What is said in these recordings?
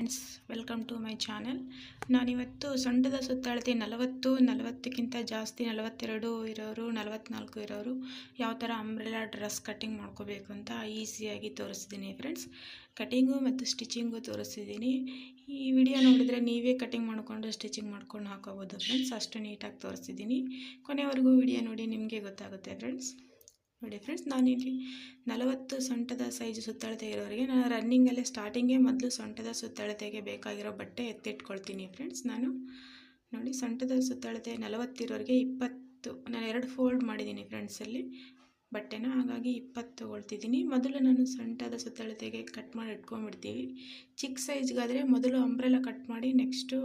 Friends, welcome to my channel. ನಾನಿವತ್ತು ಸೊಂಟದ ಸುತ್ತಳತೆ 40ಕ್ಕಿಂತ ಜಾಸ್ತಿ 42 ಇರೋರು 44 ಇರೋರು ಯಾವ ಥರ ಅಂಬ್ರೆಲಾ ಡ್ರೆಸ್ ಕಟ್ಟಿಂಗ್ ಮಾಡ್ಕೋಬೇಕು ಅಂತ ಈಸಿಯಾಗಿ ತೋರಿಸ್ತೀನಿ ಫ್ರೆಂಡ್ಸ್. ಕಟಿಂಗು ಮತ್ತು ಸ್ಟಿಚಿಂಗು ತೋರಿಸ್ತಿದ್ದೀನಿ. ಈ ವಿಡಿಯೋ ನೋಡಿದರೆ ನೀವೇ ಕಟಿಂಗ್ ಮಾಡಿಕೊಂಡು ಸ್ಟಿಚಿಂಗ್ ಮಾಡ್ಕೊಂಡು ಹಾಕೋಬೋದು ಫ್ರೆಂಡ್ಸ್. ಅಷ್ಟು ನೀಟಾಗಿ ತೋರಿಸ್ತಿದ್ದೀನಿ. ಕೊನೆವರೆಗೂ ವಿಡಿಯೋ ನೋಡಿ, ನಿಮಗೆ ಗೊತ್ತಾಗುತ್ತೆ ಫ್ರೆಂಡ್ಸ್. ನೋಡಿ ಫ್ರೆಂಡ್ಸ್, ನಾನಿಲ್ಲಿ 40 ಸೊಂಟದ ಸೈಜು ಸುತ್ತಳತೆ ಇರೋರಿಗೆ ನಾನು ರನ್ನಿಂಗಲ್ಲೇ ಸ್ಟಾರ್ಟಿಂಗೇ ಮೊದಲು ಸೊಂಟದ ಸುತ್ತಳತೆಗೆ ಬೇಕಾಗಿರೋ ಬಟ್ಟೆ ಎತ್ತಿಟ್ಕೊಳ್ತೀನಿ ಫ್ರೆಂಡ್ಸ್. ನಾನು ನೋಡಿ ಸೊಂಟದ ಸುತ್ತಳತೆ 40 ಇರೋರಿಗೆ 20 ನಾನು 2 ಫೋಲ್ಡ್ ಮಾಡಿದ್ದೀನಿ ಫ್ರೆಂಡ್ಸಲ್ಲಿ ಬಟ್ಟೆನ, ಹಾಗಾಗಿ 20 ತೊಗೊಳ್ತಿದ್ದೀನಿ. ಮೊದಲು ನಾನು ಸೊಂಟದ ಸುತ್ತಳತೆಗೆ ಕಟ್ ಮಾಡಿ ಇಟ್ಕೊಂಡ್ಬಿಡ್ತೀವಿ. ಚಿಕ್ಕ ಸೈಜ್ಗಾದರೆ ಮೊದಲು ಅಂಬ್ರೆಲಾ ಕಟ್ ಮಾಡಿ ನೆಕ್ಸ್ಟು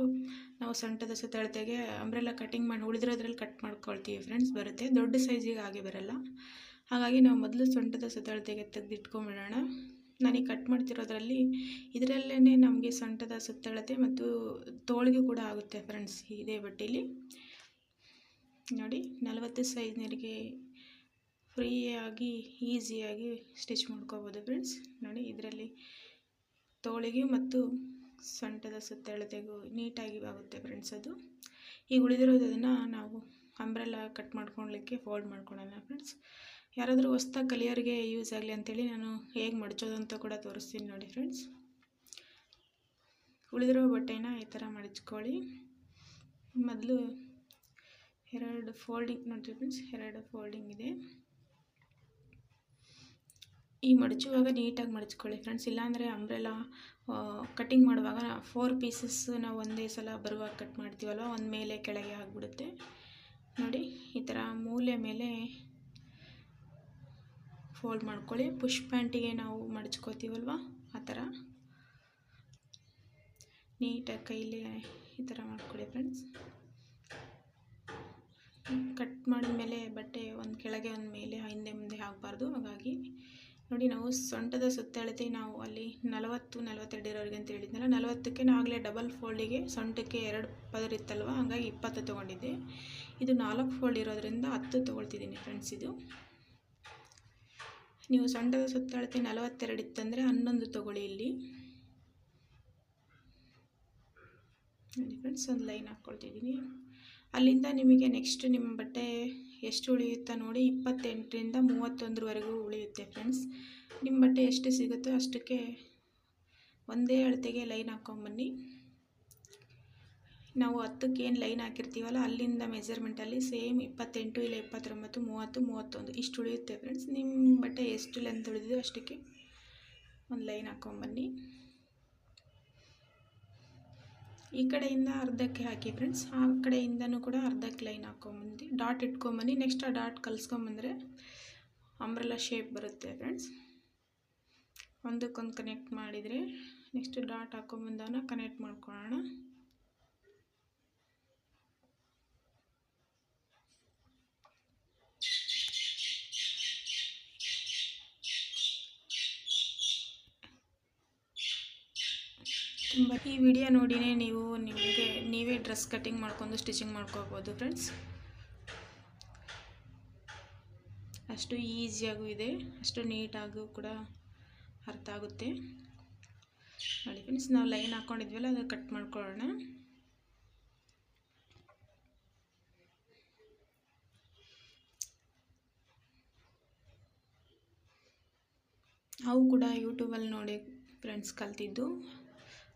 ನಾವು ಸೊಂಟದ ಸುತ್ತಳತೆಗೆ ಅಂಬ್ರೆಲಾ ಕಟಿಂಗ್ ಮಾಡಿ ಉಳಿದಿರೋದ್ರಲ್ಲಿ ಕಟ್ ಮಾಡ್ಕೊಳ್ತೀವಿ ಫ್ರೆಂಡ್ಸ್. ಬರುತ್ತೆ. ದೊಡ್ಡ ಸೈಜಿಗೆ ಹಾಗೆ ಬರಲ್ಲ. ಹಾಗಾಗಿ ನಾವು ಮೊದಲು ಸೊಂಟದ ಸುತ್ತಳತೆಗೆ ತೆಗೆದಿಟ್ಕೊಂಡ್ಬಿಡೋಣ. ನಾನೀಗ ಕಟ್ ಮಾಡ್ತಿರೋದ್ರಲ್ಲಿ ಇದರಲ್ಲೇ ನಮಗೆ ಸೊಂಟದ ಸುತ್ತಳತೆ ಮತ್ತು ತೋಳಿಗೆ ಕೂಡ ಆಗುತ್ತೆ ಫ್ರೆಂಡ್ಸ್ ಇದೇ ಬಟ್ಟೆಯಲ್ಲಿ. ನೋಡಿ 40 ಸೈಜ್ನವರಿಗೆ ಫ್ರೀಯಾಗಿ ಈಸಿಯಾಗಿ ಸ್ಟಿಚ್ ಮಾಡ್ಕೋಬೋದು ಫ್ರೆಂಡ್ಸ್. ನೋಡಿ ಇದರಲ್ಲಿ ತೋಳಿಗೆ ಮತ್ತು ಸೊಂಟದ ಸುತ್ತಳತೆಗೂ ನೀಟಾಗಿ ಆಗುತ್ತೆ ಫ್ರೆಂಡ್ಸ್. ಅದು ಈಗ ಉಳಿದಿರೋದನ್ನು ನಾವು ಅಂಬ್ರೆಲಾ ಕಟ್ ಮಾಡ್ಕೊಳ್ಲಿಕ್ಕೆ ಫೋಲ್ಡ್ ಮಾಡ್ಕೊಳ್ಳೋಣ ಫ್ರೆಂಡ್ಸ್. ಯಾರಾದರೂ ಹೊಸ್ದಾಗಿ ಕಲಿಯೋರಿಗೆ ಯೂಸ್ ಆಗಲಿ ಅಂಥೇಳಿ ನಾನು ಹೇಗೆ ಮಡಚೋದು ಅಂತ ಕೂಡ ತೋರಿಸ್ತೀನಿ ನೋಡಿ ಫ್ರೆಂಡ್ಸ್. ಉಳಿದಿರೋ ಬಟ್ಟೆನ ಈ ಥರ ಮಡಚ್ಕೊಳ್ಳಿ. ಮೊದಲು 2 ಫೋಲ್ಡಿಂಗ್ ನೋಡಿ ಫ್ರೆಂಡ್ಸ್, 2 ಫೋಲ್ಡಿಂಗ್ ಇದೆ. ಈ ಮಡಚುವಾಗ ನೀಟಾಗಿ ಮಡಚ್ಕೊಳ್ಳಿ ಫ್ರೆಂಡ್ಸ್. ಇಲ್ಲಾಂದರೆ ಅಂಬ್ರೆಲಾ ಕಟಿಂಗ್ ಮಾಡುವಾಗ 4 ಪೀಸಸ್ ನಾವು ಒಂದೇ ಸಲ ಬರುವಾಗ ಕಟ್ ಮಾಡ್ತೀವಲ್ವ, ಒಂದು ಮೇಲೆ ಕೆಳಗೆ ಆಗಿಬಿಡುತ್ತೆ. ನೋಡಿ ಈ ಥರ ಮೂಲೆ ಮೇಲೆ ಫೋಲ್ಡ್ ಮಾಡ್ಕೊಳ್ಳಿ. ಪುಷ್ ಪ್ಯಾಂಟಿಗೆ ನಾವು ಮಡಚ್ಕೋತೀವಲ್ವ ಆ ಥರ ನೀಟಾಗಿ ಕೈಲಿ ಈ ಥರ ಮಾಡ್ಕೊಳ್ಳಿ ಫ್ರೆಂಡ್ಸ್. ಕಟ್ ಮಾಡಿದ ಮೇಲೆ ಬಟ್ಟೆ ಒಂದು ಕೆಳಗೆ ಒಂದು ಮೇಲೆ ಹಿಂದೆ ಮುಂದೆ ಆಗಬಾರ್ದು. ಹಾಗಾಗಿ ನೋಡಿ ನಾವು ಸೊಂಟದ ಸುತ್ತಳತೆ ನಾವು ಅಲ್ಲಿ 40-42 ಇರೋರಿಗೆ ಅಂತ ಹೇಳಿದ್ನಲ್ಲ, 40ಕ್ಕೆ ನಾಗಲೇ ಡಬಲ್ ಫೋಲ್ಡಿಗೆ ಸೊಂಟಕ್ಕೆ 2 ಪದರ ಇತ್ತಲ್ವ, ಹಾಗಾಗಿ 20 ತೊಗೊಂಡಿದ್ದೆ. ಇದು 4 ಫೋಲ್ಡ್ ಇರೋದ್ರಿಂದ 10 ತೊಗೊಳ್ತಿದ್ದೀನಿ ಫ್ರೆಂಡ್ಸ್. ಇದು ನೀವು ಸೊಂಟದ ಸುತ್ತಳತೆ 42 ಇತ್ತಂದರೆ 11 ತೊಗೊಳ್ಳಿ ಇಲ್ಲಿ. ನೋಡಿ ಫ್ರೆಂಡ್ಸ್, ಒಂದು ಲೈನ್ ಹಾಕ್ಕೊಳ್ತಿದ್ದೀನಿ. ಅಲ್ಲಿಂದ ನಿಮಗೆ ನೆಕ್ಸ್ಟ್ ನಿಮ್ಮ ಬಟ್ಟೆ ಎಷ್ಟು ಉಳಿಯುತ್ತಾ ನೋಡಿ, 28ರಿಂದ 31ವರೆಗೂ ಉಳಿಯುತ್ತೆ ಫ್ರೆಂಡ್ಸ್. ನಿಮ್ಮ ಬಟ್ಟೆ ಎಷ್ಟು ಸಿಗುತ್ತೋ ಅಷ್ಟಕ್ಕೆ ಒಂದೇ ಅಳತೆಗೆ ಲೈನ್ ಹಾಕ್ಕೊಂಬನ್ನಿ. ನಾವು 10ಕ್ಕೆ ಏನು ಲೈನ್ ಹಾಕಿರ್ತೀವಲ್ಲ ಅಲ್ಲಿಂದ ಮೆಜರ್ಮೆಂಟಲ್ಲಿ ಸೇಮ್ 28 ಇಲ್ಲ 29, 30, 31 ಇಷ್ಟು ಉಳಿಯುತ್ತೆ ಫ್ರೆಂಡ್ಸ್. ನಿಮ್ಮ ಬಟ್ಟೆ ಎಷ್ಟು ಲೆಂತ್ ಉಳಿದಿದೆಯೋ ಅಷ್ಟಕ್ಕೆ ಒಂದು ಲೈನ್ ಹಾಕ್ಕೊಂಬನ್ನಿ. ಈ ಕಡೆಯಿಂದ ಅರ್ಧಕ್ಕೆ ಹಾಕಿ ಫ್ರೆಂಡ್ಸ್, ಆ ಕಡೆಯಿಂದನೂ ಕೂಡ ಅರ್ಧಕ್ಕೆ ಲೈನ್ ಹಾಕ್ಕೊಂಬಂದು ಡಾಟ್ ಇಟ್ಕೊಂಬನ್ನಿ. ನೆಕ್ಸ್ಟ್ ಆ ಡಾಟ್ ಕಲಿಸ್ಕೊಂಬಂದರೆ ಅಂಬ್ರೆಲಾ ಶೇಪ್ ಬರುತ್ತೆ ಫ್ರೆಂಡ್ಸ್. ಒಂದಕ್ಕೊಂದು ಕನೆಕ್ಟ್ ಮಾಡಿದರೆ ನೆಕ್ಸ್ಟ್ ಡಾಟ್ ಹಾಕ್ಕೊಂಬಂದವನ್ನ ಕನೆಕ್ಟ್ ಮಾಡ್ಕೊಳ್ಳೋಣ. ಈ ವಿಡಿಯೋ ನೋಡಿನೇ ನೀವೇ ಡ್ರೆಸ್ ಕಟಿಂಗ್ ಮಾಡ್ಕೊಂಡು ಸ್ಟಿಚಿಂಗ್ ಮಾಡ್ಕೋಬೋದು ಫ್ರೆಂಡ್ಸ್. ಅಷ್ಟು ಈಸಿಯಾಗೂ ಇದೆ, ಅಷ್ಟು ನೀಟಾಗೂ ಕೂಡ ಅರ್ಥ ಆಗುತ್ತೆ. ನೋಡಿ ಫ್ರೆಂಡ್ಸ್, ನಾವು ಲೈನ್ ಹಾಕ್ಕೊಂಡಿದ್ವಲ್ಲ ಅದು ಕಟ್ ಮಾಡ್ಕೊಳ್ಳೋಣ. ನಾವು ಕೂಡ ಯೂಟ್ಯೂಬಲ್ಲಿ ನೋಡಿ ಫ್ರೆಂಡ್ಸ್ ಕಲ್ತಿದ್ದು.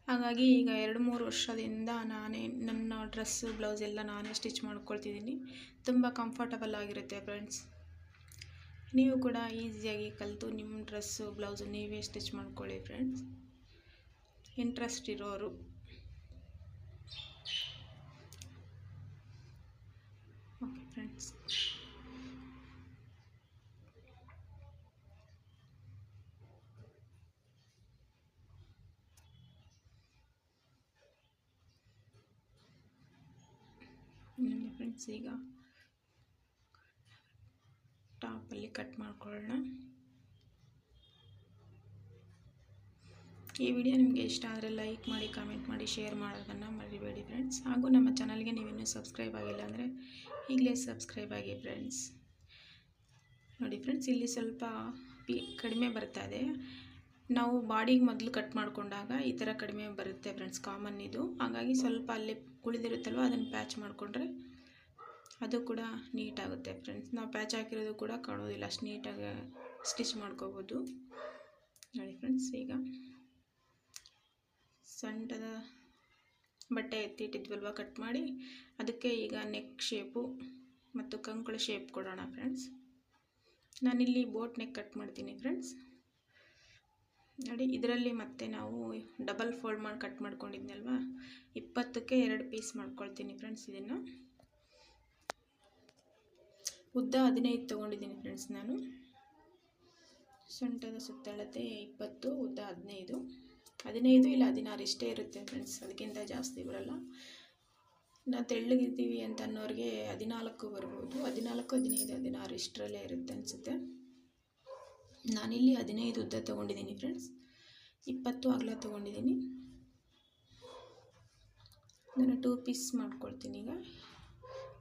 ಹಾಗಾಗಿ ಈಗ 2-3 ವರ್ಷದಿಂದ ನಾನೇ ನನ್ನ ಡ್ರೆಸ್ಸು ಬ್ಲೌಸ್ ಎಲ್ಲ ನಾನೇ ಸ್ಟಿಚ್ ಮಾಡ್ಕೊಳ್ತಿದ್ದೀನಿ. ತುಂಬ ಕಂಫರ್ಟಬಲ್ ಆಗಿರುತ್ತೆ ಫ್ರೆಂಡ್ಸ್. ನೀವು ಕೂಡ ಈಸಿಯಾಗಿ ಕಲಿತು ನಿಮ್ಮ ಡ್ರೆಸ್ಸು ಬ್ಲೌಸು ನೀವೇ ಸ್ಟಿಚ್ ಮಾಡ್ಕೊಳ್ಳಿ ಫ್ರೆಂಡ್ಸ್, ಇಂಟ್ರೆಸ್ಟ್ ಇರೋರು. ಓಕೆ ಫ್ರೆಂಡ್ಸ್, ಫ್ರೆಂಡ್ಸ್ ಈಗ ಟಾಪಲ್ಲಿ ಕಟ್ ಮಾಡ್ಕೊಳ್ಳೋಣ. ಈ ವಿಡಿಯೋ ನಿಮಗೆ ಇಷ್ಟ ಆದರೆ ಲೈಕ್ ಮಾಡಿ, ಕಾಮೆಂಟ್ ಮಾಡಿ, ಶೇರ್ ಮಾಡೋದನ್ನು ಮರಿಬೇಡಿ ಫ್ರೆಂಡ್ಸ್. ಹಾಗೂ ನಮ್ಮ ಚಾನಲ್ಗೆ ನೀವಿನ್ನೂ ಸಬ್ಸ್ಕ್ರೈಬ್ ಆಗಿಲ್ಲ ಅಂದರೆ ಈಗಲೇ ಸಬ್ಸ್ಕ್ರೈಬ್ ಆಗಿ ಫ್ರೆಂಡ್ಸ್. ನೋಡಿ ಫ್ರೆಂಡ್ಸ್, ಇಲ್ಲಿ ಸ್ವಲ್ಪ ಕಡಿಮೆ ಬರ್ತಾ ಇದೆ. ನಾವು ಬಾಡಿಗೆ ಮೊದಲು ಕಟ್ ಮಾಡಿಕೊಂಡಾಗ ಈ ಥರ ಕಡಿಮೆ ಬರುತ್ತೆ ಫ್ರೆಂಡ್ಸ್, ಕಾಮನ್ ಇದು. ಹಾಗಾಗಿ ಸ್ವಲ್ಪ ಅಲ್ಲಿ ಉಳಿದಿರುತ್ತಲ್ವ ಅದನ್ನು ಪ್ಯಾಚ್ ಮಾಡಿಕೊಂಡ್ರೆ ಅದು ಕೂಡ ನೀಟಾಗುತ್ತೆ ಫ್ರೆಂಡ್ಸ್. ನಾವು ಪ್ಯಾಚ್ ಹಾಕಿರೋದು ಕೂಡ ಕಾಣೋದಿಲ್ಲ, ಅಷ್ಟು ನೀಟಾಗಿ ಸ್ಟಿಚ್ ಮಾಡ್ಕೋಬೋದು ನೋಡಿ ಫ್ರೆಂಡ್ಸ್. ಈಗ ಸಣ್ಣದ ಬಟ್ಟೆ ಎತ್ತಿಟ್ಟಿದ್ವಲ್ವ ಕಟ್ ಮಾಡಿ, ಅದಕ್ಕೆ ಈಗ ನೆಕ್ ಶೇಪು ಮತ್ತು ಕಂಕಳ ಶೇಪ್ ಕೊಡೋಣ ಫ್ರೆಂಡ್ಸ್. ನಾನಿಲ್ಲಿ ಬೋಟ್ ನೆಕ್ ಕಟ್ ಮಾಡ್ತೀನಿ ಫ್ರೆಂಡ್ಸ್ ನೋಡಿ. ಇದರಲ್ಲಿ ಮತ್ತೆ ನಾವು ಡಬಲ್ ಫೋಲ್ಡ್ ಮಾಡಿ ಕಟ್ ಮಾಡ್ಕೊಂಡಿದ್ನಲ್ವ, 20ಕ್ಕೆ 2 ಪೀಸ್ ಮಾಡ್ಕೊಳ್ತೀನಿ ಫ್ರೆಂಡ್ಸ್. ಇದನ್ನು ಉದ್ದ 15 ತೊಗೊಂಡಿದ್ದೀನಿ ಫ್ರೆಂಡ್ಸ್ ನಾನು. ಸೊಂಟದ ಸುತ್ತಳತೆ 20, ಉದ್ದ 15 ಇಲ್ಲ 16 ಇಷ್ಟೇ ಇರುತ್ತೆ ಫ್ರೆಂಡ್ಸ್, ಅದಕ್ಕಿಂತ ಜಾಸ್ತಿ ಬರಲ್ಲ. ನಾವು ತೆಳ್ಳಗಿದ್ದೀವಿ ಅಂತ ಅನ್ನೋರಿಗೆ 14 ಬರ್ಬೋದು, 14, 15, 16 ಇಷ್ಟರಲ್ಲೇ ಇರುತ್ತೆ ಅನಿಸುತ್ತೆ. ನಾನಿಲ್ಲಿ 15 ಉದ್ದ ತೊಗೊಂಡಿದ್ದೀನಿ ಫ್ರೆಂಡ್ಸ್, 20 ಅಗಲ ತೊಗೊಂಡಿದ್ದೀನಿ. ನಾನು 2 ಪೀಸ್ ಮಾಡ್ಕೊಳ್ತೀನಿ ಈಗ.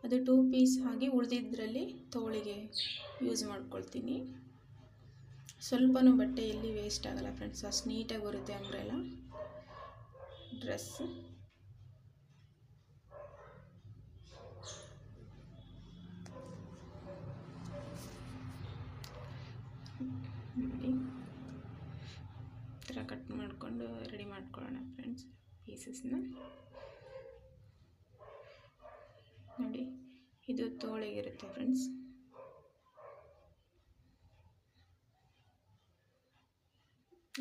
ಅದು 2 ಪೀಸ್ ಆಗಿ ಉಳಿದಿದ್ದರಲ್ಲಿ ತೋಳಿಗೆ ಯೂಸ್ ಮಾಡ್ಕೊಳ್ತೀನಿ. ಸ್ವಲ್ಪನೂ ಬಟ್ಟೆ ಎಲ್ಲಿ ವೇಸ್ಟ್ ಆಗಲ್ಲ ಫ್ರೆಂಡ್ಸ್, ಅಷ್ಟು ನೀಟಾಗಿ ಬರುತ್ತೆ ಅಂಬ್ರೆಲ್ಲ ಡ್ರೆಸ್. ನೋಡಿ ಈ ಥರ ಕಟ್ ಮಾಡಿಕೊಂಡು ರೆಡಿ ಮಾಡ್ಕೊಳ್ಳೋಣ ಫ್ರೆಂಡ್ಸ್ ಪೀಸಸ್ನ. ನೋಡಿ ಇದು ತೋಳಿಗಿರುತ್ತೆ ಫ್ರೆಂಡ್ಸ್.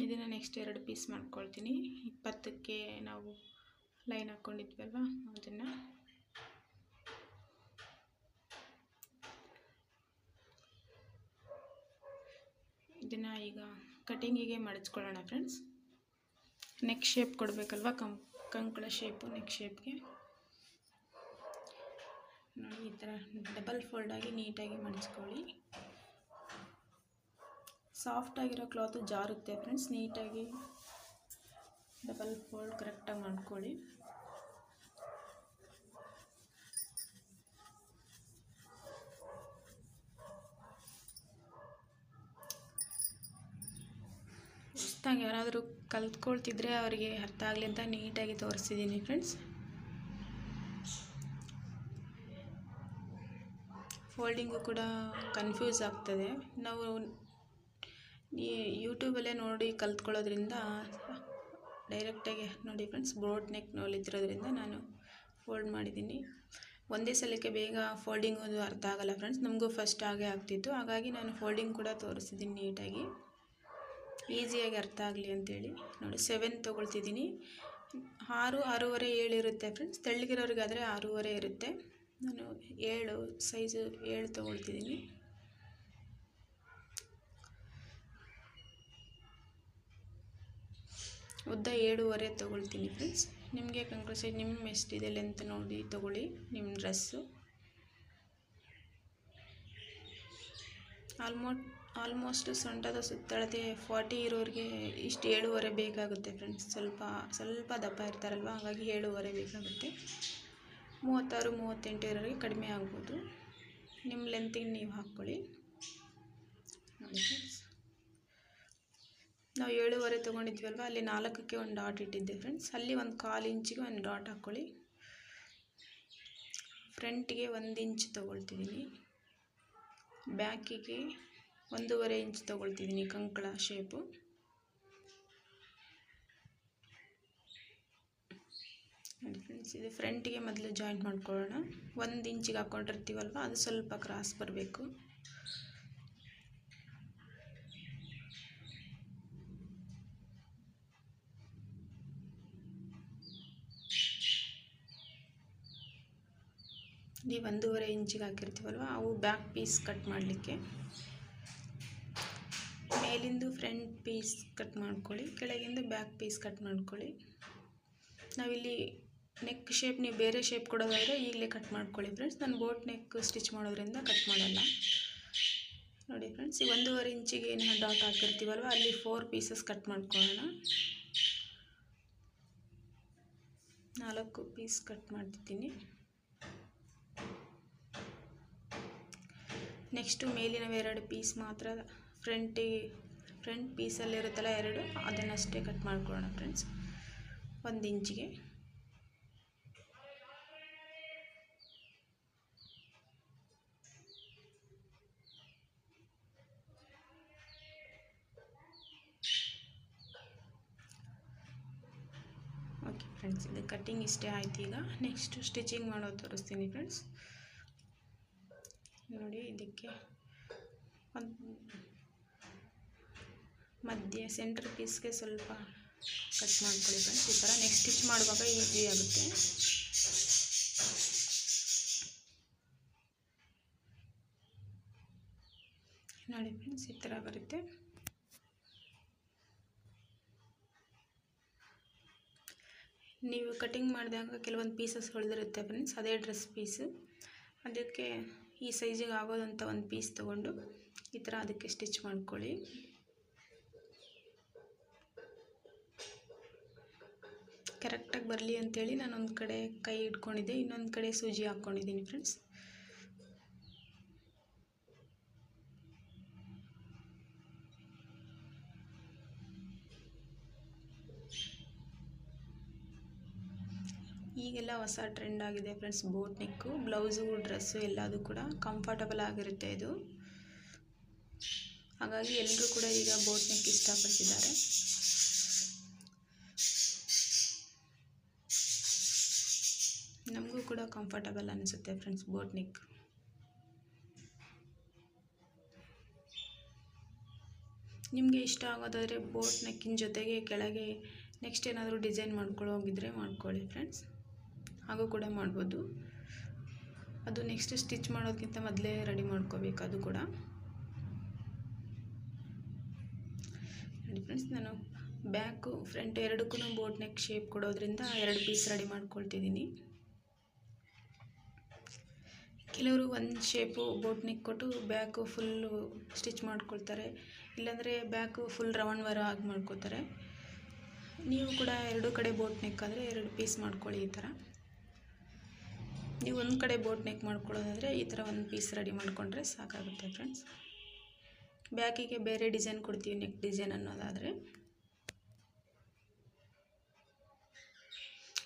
ಇದನ್ನು ನೆಕ್ಸ್ಟ್ 2 ಪೀಸ್ ಮಾಡ್ಕೊಳ್ತೀನಿ. 20ಕ್ಕೆ ನಾವು ಲೈನ್ ಹಾಕ್ಕೊಂಡಿದ್ವಲ್ವ ಅದನ್ನು. ಇದನ್ನು ಈಗ ಕಟಿಂಗಿಗೆ ಮಡಚ್ಕೊಳ್ಳೋಣ ಫ್ರೆಂಡ್ಸ್. ನೆಕ್ ಶೇಪ್ ಕೊಡಬೇಕಲ್ವ, ಕಂಕಳ ಶೇಪು ನೆಕ್ ಶೇಪ್ಗೆ ನೋಡಿ ಈ ಥರ ಡಬಲ್ ಫೋಲ್ಡಾಗಿ ನೀಟಾಗಿ ಮಡಿಚ್ಕೊಳ್ಳಿ. ಸಾಫ್ಟಾಗಿರೋ ಕ್ಲಾತು ಜಾರುತ್ತೆ ಫ್ರೆಂಡ್ಸ್, ನೀಟಾಗಿ ಡಬಲ್ ಫೋಲ್ಡ್ ಕರೆಕ್ಟಾಗಿ ಮಾಡ್ಕೊಳ್ಳಿ. ಹೊಸ್ದಾಗಿ ಯಾರಾದರೂ ಕಲ್ತ್ಕೊಳ್ತಿದ್ರೆ ಅವರಿಗೆ ಅರ್ಥ ಆಗಲಿ ಅಂತ ನೀಟಾಗಿ ತೋರಿಸಿದ್ದೀನಿ ಫ್ರೆಂಡ್ಸ್. ಫೋಲ್ಡಿಂಗು ಕೂಡ ಕನ್ಫ್ಯೂಸ್ ಆಗ್ತದೆ. ನಾವು ಯೂಟ್ಯೂಬಲ್ಲೇ ನೋಡಿ ಕಲ್ತ್ಕೊಳ್ಳೋದ್ರಿಂದ ಡೈರೆಕ್ಟಾಗಿ ನೋಡಿ ಫ್ರೆಂಡ್ಸ್, ಬೋಟ್ ನೆಕ್ ನೋಲಿದ್ದಿರೋದ್ರಿಂದ ನಾನು ಫೋಲ್ಡ್ ಮಾಡಿದ್ದೀನಿ. ಒಂದೇ ಸಲಕ್ಕೆ ಬೇಗ ಫೋಲ್ಡಿಂಗ್ ಅದು ಅರ್ಥ ಆಗಲ್ಲ ಫ್ರೆಂಡ್ಸ್, ನಮಗೂ ಫಸ್ಟ್ ಹಾಗೆ ಆಗ್ತಿತ್ತು. ಹಾಗಾಗಿ ನಾನು ಫೋಲ್ಡಿಂಗ್ ಕೂಡ ತೋರಿಸಿದ್ದೀನಿ ನೀಟಾಗಿ, ಈಸಿಯಾಗಿ ಅರ್ಥ ಆಗಲಿ ಅಂತೇಳಿ. ನೋಡಿ 7 ತೊಗೊಳ್ತಿದ್ದೀನಿ. 6, 6.5, 7 ಇರುತ್ತೆ ಫ್ರೆಂಡ್ಸ್. ತೆಳ್ಳಗಿರೋರಿಗಾದರೆ 6.5 ಇರುತ್ತೆ. ನಾನು 7 ಸೈಜು 7 ತೊಗೊಳ್ತಿದ್ದೀನಿ. ಉದ್ದ 7.5 ತೊಗೊಳ್ತೀನಿ ಫ್ರೆಂಡ್ಸ್. ನಿಮಗೆ ಕಂಕಳ ಸೈಜ್ ನಿಮ್ಮ ಎಷ್ಟಿದೆ ಲೆಂತ್ ನೋಡಿ ತೊಗೊಳ್ಳಿ ನಿಮ್ಮ ಡ್ರೆಸ್ಸು. ಆಲ್ಮೋಸ್ಟ್ ಸೊಂಟದ ಸುತ್ತಳತೆ 40 ಇರೋರಿಗೆ ಇಷ್ಟು 7.5 ಬೇಕಾಗುತ್ತೆ ಫ್ರೆಂಡ್ಸ್. ಸ್ವಲ್ಪ ದಪ್ಪ ಇರ್ತಾರಲ್ವ, ಹಾಗಾಗಿ 7.5 ಬೇಕಾಗುತ್ತೆ. 36, 38 ಇರೋರಿಗೆ ಕಡಿಮೆ ಆಗ್ಬೋದು. ನಿಮ್ಮ ಲೆಂತಿಗೆ ನೀವು ಹಾಕ್ಕೊಳ್ಳಿ ನೋಡಿ ಫ್ರೆಂಡ್ಸ್. ನಾವು 7.5 ತೊಗೊಂಡಿದ್ವಲ್ವ, ಅಲ್ಲಿ 4ಕ್ಕೆ ಒಂದು ಡಾಟ್ ಇಟ್ಟಿದ್ದೆ ಫ್ರೆಂಡ್ಸ್. ಅಲ್ಲಿ ಒಂದು 1/4 ಇಂಚಿಗೆ ಒಂದು ಡಾಟ್ ಹಾಕ್ಕೊಳ್ಳಿ. ಫ್ರಂಟಿಗೆ 1 ಇಂಚ್ ತೊಗೊಳ್ತಿದ್ದೀನಿ, ಬ್ಯಾಕಿಗೆ 1.5 ಇಂಚ್ ತೊಗೊಳ್ತಿದ್ದೀನಿ ಕಂಕಳ ಶೇಪು. ನೋಡಿ ಫ್ರೆಂಡ್ಸ್, ಇದು ಫ್ರಂಟಿಗೆ ಮೊದಲು ಜಾಯಿಂಟ್ ಮಾಡ್ಕೊಳ್ಳೋಣ. 1 ಇಂಚಿಗೆ ಹಾಕ್ಕೊಂಡಿರ್ತೀವಲ್ವ, ಅದು ಸ್ವಲ್ಪ ಕ್ರಾಸ್ ಬರಬೇಕು. ಈ 1.5 ಇಂಚಿಗೆ ಹಾಕಿರ್ತೀವಲ್ವ, ಅವು ಬ್ಯಾಕ್ ಪೀಸ್ ಕಟ್ ಮಾಡಲಿಕ್ಕೆ. ಮೇಲಿಂದು ಫ್ರಂಟ್ ಪೀಸ್ ಕಟ್ ಮಾಡ್ಕೊಳ್ಳಿ, ಕೆಳಗಿಂದು ಬ್ಯಾಕ್ ಪೀಸ್ ಕಟ್ ಮಾಡ್ಕೊಳ್ಳಿ. ನಾವಿಲ್ಲಿ ನೆಕ್ ಶೇಪ್ ನೀವು ಬೇರೆ ಶೇಪ್ ಕೊಡೋದಾದರೆ ಈಗಲೇ ಕಟ್ ಮಾಡ್ಕೊಳ್ಳಿ ಫ್ರೆಂಡ್ಸ್. ನಾನು ಬೋಟ್ ನೆಕ್ ಸ್ಟಿಚ್ ಮಾಡೋದ್ರಿಂದ ಕಟ್ ಮಾಡಲ್ಲ ನೋಡಿ ಫ್ರೆಂಡ್ಸ್. ಈ 1.5 ಇಂಚಿಗೆ ಏನು ಡಾಟ್ ಹಾಕಿರ್ತೀವಲ್ವ, ಅಲ್ಲಿ 4 ಪೀಸಸ್ ಕಟ್ ಮಾಡ್ಕೊಳ್ಳೋಣ. 4 ಪೀಸ್ ಕಟ್ ಮಾಡ್ತಿದ್ದೀನಿ. ನೆಕ್ಸ್ಟು ಮೇಲಿನ 2 ಪೀಸ್ ಮಾತ್ರ ಫ್ರಂಟಿಗೆ ಫ್ರಂಟ್ ಪೀಸಲ್ಲಿರುತ್ತಲ್ಲ ಎರಡು, ಅದನ್ನಷ್ಟೇ ಕಟ್ ಮಾಡ್ಕೊಳ್ಳೋಣ ಫ್ರೆಂಡ್ಸ್, 1 ಇಂಚಿಗೆ. ಓಕೆ ಫ್ರೆಂಡ್ಸ್, ಇದು ಕಟ್ಟಿಂಗ್ ಇಷ್ಟೇ ಆಯ್ತು. ಈಗ ನೆಕ್ಸ್ಟ್ ಸ್ಟಿಚಿಂಗ್ ಮಾಡೋದು ತೋರಿಸ್ತೀನಿ ಫ್ರೆಂಡ್ಸ್. ನೋಡಿ, ಇದಕ್ಕೆ ಒಂದು ಮಧ್ಯೆ ಸೆಂಟ್ರ್ ಪೀಸ್ಗೆ ಸ್ವಲ್ಪ ಕಟ್ ಮಾಡ್ಕೊಳ್ಳಿ ಫ್ರೆಂಡ್ಸ್. ಈ ಥರ ನೆಕ್ಸ್ಟ್ ಸ್ಟಿಚ್ ಮಾಡುವಾಗ ಈಸಿ ಆಗುತ್ತೆ. ನೋಡಿ ಫ್ರೆಂಡ್ಸ್, ಈ ಥರ ಬರುತ್ತೆ. ನೀವು ಕಟಿಂಗ್ ಮಾಡಿದಾಗ ಕೆಲವೊಂದು ಪೀಸಸ್ ಹೊಳೆದಿರುತ್ತೆ ಫ್ರೆಂಡ್ಸ್, ಅದೇ ಡ್ರೆಸ್ ಪೀಸು. ಅದಕ್ಕೆ ಈ ಸೈಜಿಗೆ ಆಗೋದಂಥ ಒಂದು ಪೀಸ್ ತೊಗೊಂಡು ಈ ಥರ ಅದಕ್ಕೆ ಸ್ಟಿಚ್ ಮಾಡ್ಕೊಳ್ಳಿ. ಕರೆಕ್ಟಾಗಿ ಬರಲಿ ಅಂಥೇಳಿ ನಾನೊಂದು ಕಡೆ ಕೈ ಇಟ್ಕೊಂಡಿದ್ದೆ, ಇನ್ನೊಂದು ಕಡೆ ಸೂಜಿ ಹಾಕ್ಕೊಂಡಿದ್ದೀನಿ ಫ್ರೆಂಡ್ಸ್. ಈಗೆಲ್ಲ ಹೊಸ ಟ್ರೆಂಡ್ ಆಗಿದೆ ಫ್ರೆಂಡ್ಸ್, ಬೋಟ್ ನೆಕ್ಕು. ಬ್ಲೌಸು, ಡ್ರೆಸ್ಸು ಎಲ್ಲದೂ ಕೂಡ ಕಂಫರ್ಟಬಲ್ ಆಗಿರುತ್ತೆ ಇದು. ಹಾಗಾಗಿ ಎಲ್ಲರೂ ಕೂಡ ಈಗ ಬೋಟ್ ನೆಕ್ ಇಷ್ಟಪಡ್ತಿದ್ದಾರೆ. ನಮಗೂ ಕೂಡ ಕಂಫರ್ಟಬಲ್ ಅನಿಸುತ್ತೆ ಫ್ರೆಂಡ್ಸ್ ಬೋಟ್ ನೆಕ್. ನಿಮಗೆ ಇಷ್ಟ ಆಗೋದಾದರೆ ಬೋಟ್ ನೆಕ್ಕಿನ ಜೊತೆಗೆ ಕೆಳಗೆ ನೆಕ್ಸ್ಟ್ ಏನಾದರೂ ಡಿಸೈನ್ ಹೋಗಿದ್ರೆ ಮಾಡ್ಕೊಳ್ಳಿ ಫ್ರೆಂಡ್ಸ್, ಹಾಗೂ ಕೂಡ ಮಾಡ್ಬೋದು. ಅದು ನೆಕ್ಸ್ಟ್ ಸ್ಟಿಚ್ ಮಾಡೋದಕ್ಕಿಂತ ಮೊದಲೇ ರೆಡಿ ಮಾಡ್ಕೋಬೇಕು ಅದು ಕೂಡ. ನೋಡಿ ಫ್ರೆಂಡ್ಸ್, ನಾನು ಬ್ಯಾಕು ಫ್ರಂಟ್ ಎರಡಕ್ಕೂ ಬೋಟ್ ನೆಕ್ ಶೇಪ್ ಕೊಡೋದ್ರಿಂದ 2 ಪೀಸ್ ರೆಡಿ ಮಾಡ್ಕೊಳ್ತಿದ್ದೀನಿ. ಕೆಲವರು ಒಂದು ಶೇಪು ಬೋಟ್ ನೆಕ್ ಕೊಟ್ಟು ಬ್ಯಾಕು ಫುಲ್ಲು ಸ್ಟಿಚ್ ಮಾಡ್ಕೊಳ್ತಾರೆ, ಇಲ್ಲಾಂದರೆ ಬ್ಯಾಕು ಫುಲ್ ರೌಂಡ್ ವರ ಆಗಿ ಮಾಡ್ಕೋತಾರೆ. ನೀವು ಕೂಡ 2 ಕಡೆ ಬೋಟ್ ನೆಕ್ ಆದರೆ 2 ಪೀಸ್ ಮಾಡ್ಕೊಳ್ಳಿ. ಈ ಥರ ನೀವು ಒಂದು ಕಡೆ ಬೋಟ್ ನೆಕ್ ಮಾಡ್ಕೊಳ್ಳೋದಾದರೆ ಈ ಥರ 1 ಪೀಸ್ ರೆಡಿ ಮಾಡಿಕೊಂಡ್ರೆ ಸಾಕಾಗುತ್ತೆ ಫ್ರೆಂಡ್ಸ್. ಬ್ಯಾಕಿಗೆ ಬೇರೆ ಡಿಸೈನ್ ಕೊಡ್ತೀವಿ, ನೆಕ್ ಡಿಸೈನ್ ಅನ್ನೋದಾದರೆ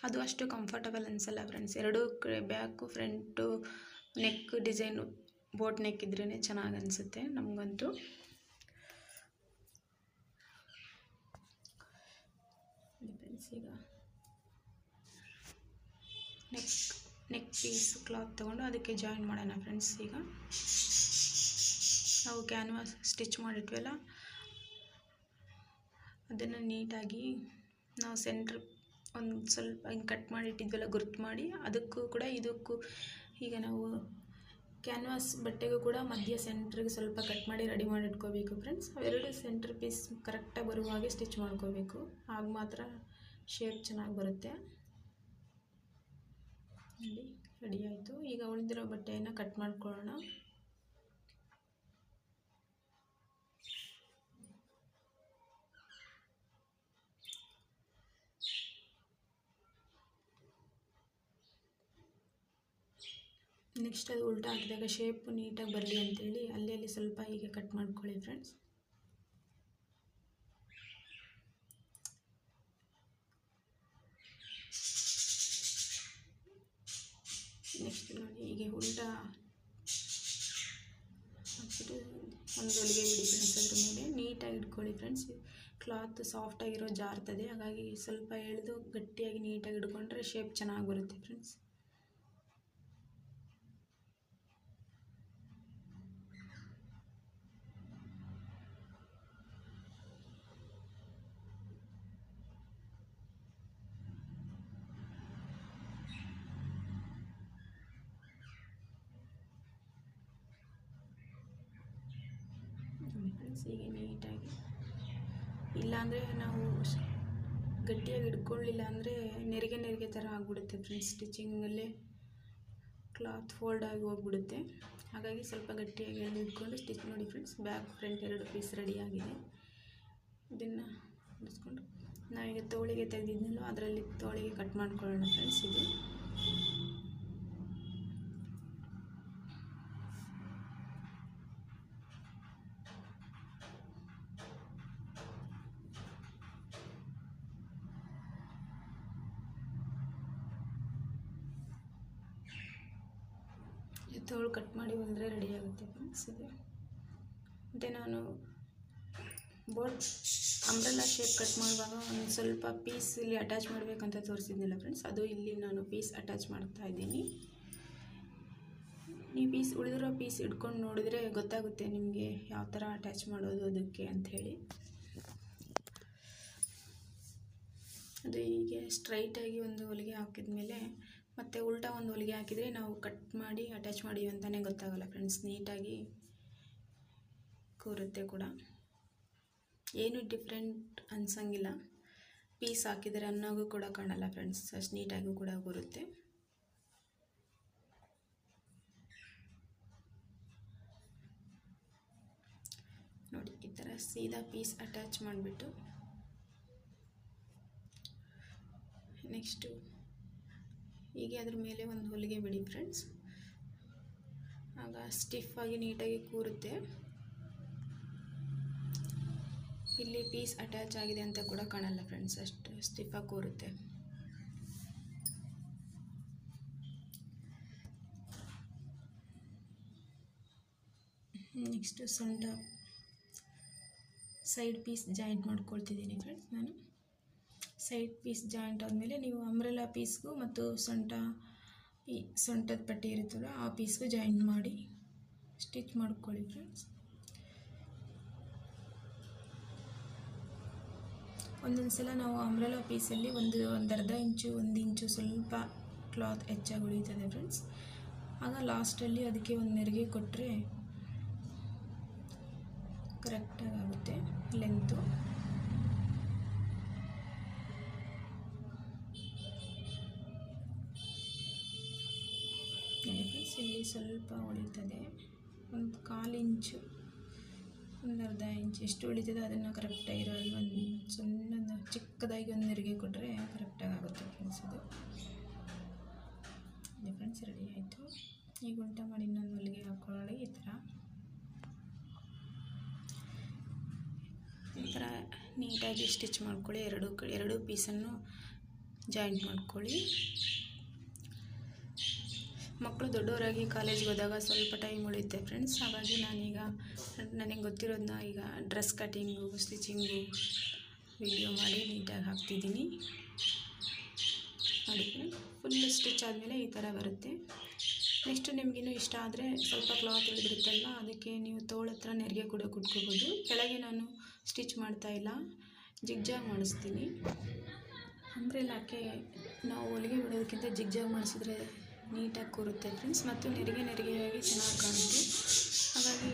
ಅದು ಅಷ್ಟು ಕಂಫರ್ಟಬಲ್ ಅನಿಸಲ್ಲ ಫ್ರೆಂಡ್ಸ್. 2 ಕಡೆ back front neck design boat neck ಇದ್ರೇ ಚೆನ್ನಾಗಿ ಅನಿಸುತ್ತೆ ನಮಗಂತೂ. ಫ್ರೆಂಡ್ಸ್, ಈಗ ನೆಕ್ ಪೀಸ್ ಕ್ಲಾತ್ ತೊಗೊಂಡು ಅದಕ್ಕೆ ಜಾಯಿನ್ ಮಾಡೋಣ ಫ್ರೆಂಡ್ಸ್. ಈಗ ನಾವು ಕ್ಯಾನ್ವಾಸ್ ಸ್ಟಿಚ್ ಮಾಡಿಟ್ವಲ್ಲ, ಅದನ್ನು ನೀಟಾಗಿ ನಾವು ಸೆಂಟ್ರ್ ಒಂದು ಸ್ವಲ್ಪ ಹಿಂಗೆ ಕಟ್ ಮಾಡಿಟ್ಟಿದ್ವಲ್ಲ ಗುರ್ತು ಮಾಡಿ, ಅದಕ್ಕೂ ಕೂಡ ಇದಕ್ಕೂ ಈಗ ನಾವು ಕ್ಯಾನ್ವಾಸ್ ಬಟ್ಟೆಗೂ ಕೂಡ ಮಧ್ಯ ಸೆಂಟ್ರಿಗೆ ಸ್ವಲ್ಪ ಕಟ್ ಮಾಡಿ ರೆಡಿ ಮಾಡಿ ಇಟ್ಕೋಬೇಕು ಫ್ರೆಂಡ್ಸ್. ಅವೆರಡು ಸೆಂಟ್ರ್ ಪೀಸ್ ಕರೆಕ್ಟಾಗಿ ಬರುವ ಹಾಗೆ ಸ್ಟಿಚ್ ಮಾಡ್ಕೋಬೇಕು, ಆಗ ಮಾತ್ರ ಶೇಪ್ ಚೆನ್ನಾಗಿ ಬರುತ್ತೆ. ನೋಡಿ, ರೆಡಿ ಆಯಿತು. ಈಗ ಉಳಿದಿರೋ ಬಟ್ಟೆಯನ್ನು ಕಟ್ ಮಾಡ್ಕೊಳ್ಳೋಣ. ನೆಕ್ಸ್ಟ್ ಅದು ಉಲ್ಟಾ ಹಾಕಿದಾಗ ಶೇಪ್ ನೀಟಾಗಿ ಬರಲಿ ಅಂತೇಳಿ ಅಲ್ಲಿ ಸ್ವಲ್ಪ ಹೀಗೆ ಕಟ್ ಮಾಡ್ಕೊಳ್ಳಿ ಫ್ರೆಂಡ್ಸ್. ನೆಕ್ಸ್ಟ್ ನೋಡಿ, ಹೀಗೆ ಉಲ್ಟಾ ಹಾಕ್ಬಿಟ್ಟು ಒಂದು ಹೊಲಿಗೆ ಬಿಡಿ ಫ್ರೆಂಡ್ಸ್. ಅದ್ರ ಮೇಲೆ ನೀಟಾಗಿ ಇಟ್ಕೊಳ್ಳಿ ಫ್ರೆಂಡ್ಸ್. ಕ್ಲಾತ್ ಸಾಫ್ಟಾಗಿರೋ ಜಾರ್ತದೆ, ಹಾಗಾಗಿ ಸ್ವಲ್ಪ ಎಳೆದು ಗಟ್ಟಿಯಾಗಿ ನೀಟಾಗಿ ಹಿಡ್ಕೊಂಡ್ರೆ ಶೇಪ್ ಚೆನ್ನಾಗಿ ಬರುತ್ತೆ ಫ್ರೆಂಡ್ಸ್. ಹೀಗೆ ನೀಟಾಗಿ, ಇಲ್ಲಾಂದರೆ ನಾವು ಗಟ್ಟಿಯಾಗಿ ಹಿಡ್ಕೊಳ್ಳಿಲ್ಲ ಅಂದರೆ ನೆರಿಗೆ ಥರ ಆಗಿಬಿಡುತ್ತೆ ಫ್ರೆಂಡ್ಸ್. ಸ್ಟಿಚಿಂಗಲ್ಲೇ ಕ್ಲಾತ್ ಫೋಲ್ಡ್ ಆಗಿ ಹೋಗ್ಬಿಡುತ್ತೆ, ಹಾಗಾಗಿ ಸ್ವಲ್ಪ ಗಟ್ಟಿಯಾಗಿ ಹಿಡ್ಕೊಂಡು ಸ್ಟಿಚ್. ನೋಡಿ ಫ್ರೆಂಡ್ಸ್, ಬ್ಯಾಕ್ ಫ್ರಂಟ್ 2 ಪೀಸ್ ರೆಡಿಯಾಗಿದೆ. ಇದನ್ನು ಬಿಡಿಸ್ಕೊಂಡು ನಾವೀಗ ತೋಳಿಗೆ ತೆಗೆದಿದ್ನಲ್ಲೋ ಅದರಲ್ಲಿ ತೋಳಿಗೆ ಕಟ್ ಮಾಡ್ಕೊಳ್ಳೋಣ ಫ್ರೆಂಡ್ಸ್. ಇದು ತೋಳು ಕಟ್ ಮಾಡಿ ಹೊಲಿದ್ರೆ ರೆಡಿ ಆಗುತ್ತೆ ಫ್ರೆಂಡ್ಸ್ ಇದು. ಮತ್ತು ನಾನು ಬೋಟ್ ಅಂಬ್ರೆಲಾ ಶೇಪ್ ಕಟ್ ಮಾಡುವಾಗ ಒಂದು ಸ್ವಲ್ಪ ಪೀಸ್ ಇಲ್ಲಿ ಅಟ್ಯಾಚ್ ಮಾಡಬೇಕಂತ ತೋರಿಸಿದ್ನಿಲ್ಲ ಫ್ರೆಂಡ್ಸ್, ಅದು ಇಲ್ಲಿ ನಾನು ಪೀಸ್ ಅಟ್ಯಾಚ್ ಮಾಡ್ತಾ ಇದ್ದೀನಿ. ನೀವು ಉಳಿದಿರೋ ಪೀಸ್ ಇಟ್ಕೊಂಡು ನೋಡಿದರೆ ಗೊತ್ತಾಗುತ್ತೆ ನಿಮಗೆ ಯಾವ ಥರ ಅಟ್ಯಾಚ್ ಮಾಡೋದು ಅದಕ್ಕೆ ಅಂಥೇಳಿ. ಅದು ಹೀಗೆ ಸ್ಟ್ರೈಟಾಗಿ ಒಂದು ಹೊಲಿಗೆ ಹಾಕಿದ್ಮೇಲೆ ಮತ್ತು ಉಲ್ಟಾ ಒಂದು ಹೊಲಿಗೆ ಹಾಕಿದರೆ ನಾವು ಕಟ್ ಮಾಡಿ ಅಟ್ಯಾಚ್ ಮಾಡಿ ಅಂತಲೇ ಗೊತ್ತಾಗಲ್ಲ ಫ್ರೆಂಡ್ಸ್, ನೀಟಾಗಿ ಕೂರುತ್ತೆ ಕೂಡ, ಏನು ಡಿಫ್ರೆಂಟ್ ಅನ್ಸಂಗಿಲ್ಲ. ಪೀಸ್ ಹಾಕಿದರೆ ಅನ್ನೋಗೂ ಕೂಡ ಕಾಣಲ್ಲ ಫ್ರೆಂಡ್ಸ್, ಅಷ್ಟು ನೀಟಾಗೂ ಕೂಡ ಬರುತ್ತೆ. ನೋಡಿ ಈ ಥರ ಸೀದಾ ಪೀಸ್ ಅಟ್ಯಾಚ್ ಮಾಡಿಬಿಟ್ಟು ನೆಕ್ಸ್ಟು ಹೀಗೆ ಅದ್ರ ಮೇಲೆ ಒಂದು ಹೊಲಿಗೆ ಬಿಡಿ ಫ್ರೆಂಡ್ಸ್, ಆಗ ಸ್ಟಿಫಾಗಿ ನೀಟಾಗಿ ಕೂರುತ್ತೆ. ಇಲ್ಲಿ ಪೀಸ್ ಅಟ್ಯಾಚ್ ಆಗಿದೆ ಅಂತ ಕೂಡ ಕಾಣಲ್ಲ ಫ್ರೆಂಡ್ಸ್, ಅಷ್ಟು ಸ್ಟಿಫಾಗಿ ಕೂರುತ್ತೆ. ನೆಕ್ಸ್ಟು ಸೊಂಟ ಸೈಡ್ ಪೀಸ್ ಜಾಯಿಂಟ್ ಮಾಡ್ಕೊಳ್ತಿದ್ದೀನಿ ಫ್ರೆಂಡ್ಸ್. ನಾನು ಸೈಡ್ ಪೀಸ್ ಜಾಯಿಂಟ್ ಆದಮೇಲೆ ನೀವು ಅಂಬ್ರೆಲಾ ಪೀಸ್ಗೂ ಮತ್ತು ಸೊಂಟದ ಪಟ್ಟಿ ಇರುತ್ತಲ್ಲ ಆ ಪೀಸ್ಗೂ ಜಾಯಿಂಟ್ ಮಾಡಿ ಸ್ಟಿಚ್ ಮಾಡ್ಕೊಳ್ಳಿ ಫ್ರೆಂಡ್ಸ್. ಒಂದೊಂದು ಸಲ ನಾವು ಅಂಬ್ರೆಲಾ ಪೀಸಲ್ಲಿ ಒಂದು ಅರ್ಧ ಇಂಚು 1 ಇಂಚು ಸ್ವಲ್ಪ ಕ್ಲಾತ್ ಹೆಚ್ಚಾಗಿ ಉಳಿತದೆ ಫ್ರೆಂಡ್ಸ್, ಆಗ ಲಾಸ್ಟಲ್ಲಿ ಅದಕ್ಕೆ ಒಂದು ನೆರಿಗೆ ಕೊಟ್ಟರೆ ಕರೆಕ್ಟಾಗಿ ಆಗುತ್ತೆ ಲೆಂತು. ನೋಡಿ ಫ್ರೆಂಡ್ಸ್, ಇಲ್ಲಿ ಸ್ವಲ್ಪ ಉಳಿತದೆ, ಒಂದು 1/4 ಇಂಚು ಒಂದು ಅರ್ಧ ಇಂಚ್ ಎಷ್ಟು ಉಳಿತದೆ ಅದನ್ನು ಕರೆಕ್ಟಾಗಿ ಒಂದು ಸಣ್ಣ ಚಿಕ್ಕದಾಗಿ ಒಂದು ನೆರಿಗೆ ಕೊಟ್ಟರೆ ಕರೆಕ್ಟಾಗಿ ಆಗುತ್ತೆ ಫ್ರೆಂಡ್ಸ್. ಇದು ಫ್ರೆಂಡ್ಸ್ ರೆಡಿ ಆಯಿತು. ಈಗ ಉಲ್ಟಾ ಮಾಡಿ ಇನ್ನೊಂದು ಹೊಲಿಗೆ ಹಾಕೊಳ್ಳಿ. ಈ ಥರ ನೀಟಾಗಿ ಸ್ಟಿಚ್ ಮಾಡ್ಕೊಳ್ಳಿ. ಎರಡು ಪೀಸನ್ನು ಜಾಯಿಂಟ್ ಮಾಡ್ಕೊಳ್ಳಿ. ಮಕ್ಕಳು ದೊಡ್ಡವರಾಗಿ ಕಾಲೇಜ್ಗೆ ಹೋದಾಗ ಸ್ವಲ್ಪ ಟೈಮ್ ಉಳಿಯುತ್ತೆ ಫ್ರೆಂಡ್ಸ್, ಹಾಗಾಗಿ ನಾನೀಗ ನನಗೆ ಗೊತ್ತಿರೋದನ್ನ ಈಗ ಡ್ರೆಸ್ ಕಟಿಂಗು ಸ್ಟಿಚಿಂಗು ವಿಡಿಯೋ ಮಾಡಿ ನೀಟಾಗಿ ಹಾಕ್ತಿದ್ದೀನಿ. ನೋಡಿ ಫುಲ್ ಸ್ಟಿಚ್ ಆದಮೇಲೆ ಈ ಥರ ಬರುತ್ತೆ. ನೆಕ್ಸ್ಟು ನಿಮಗಿನ್ನೂ ಇಷ್ಟ ಆದರೆ ಸ್ವಲ್ಪ ಕ್ಲಾತ್ ಉಳಿದಿರುತ್ತಲ್ಲ ಅದಕ್ಕೆ ನೀವು ತೋಳ ಹತ್ರ ನೆರಿಗೆ ಕೂಡ ಕುಟ್ಕೋಬೋದು. ಕೆಳಗೆ ನಾನು ಸ್ಟಿಚ್ ಮಾಡ್ತಾಯಿಲ್ಲ, ಜಿಗ್ಜಾಗ್ ಮಾಡಿಸ್ತೀನಿ. ಅಂಬ್ರೆಲಾಕ್ಕೆ ನಾವು ಹೊಲಿಗೆ ಬಿಡೋದಕ್ಕಿಂತ ಜಿಗ್ಜಾಗ್ ಮಾಡಿಸಿದ್ರೆ ನೀಟಾಗಿ ಕೂರುತ್ತೆ ಫ್ರೆಂಡ್ಸ್, ಮತ್ತು ನೆರಿಗೆಯಾಗಿ ಚೆನ್ನಾಗಿ ಕಾಣುತ್ತೆ. ಹಾಗಾಗಿ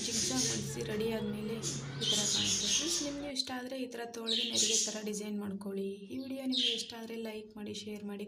ಜಿಗ್ಜಾಗ್ ಮಾಡಿಸಿ ರೆಡಿ ಆದಮೇಲೆ ಈ ಥರ ಕಾಣುತ್ತೆ ಫ್ರೆಂಡ್ಸ್. ನಿಮಗೆ ಇಷ್ಟ ಆದರೆ ಈ ಥರ ತೋಳಿಗೆ ನೆರಿಗೆ ಥರ ಡಿಸೈನ್ ಮಾಡ್ಕೊಳ್ಳಿ. ಈ ವಿಡಿಯೋ ನಿಮಗೆ ಇಷ್ಟ ಆದರೆ ಲೈಕ್ ಮಾಡಿ, ಶೇರ್ ಮಾಡಿ.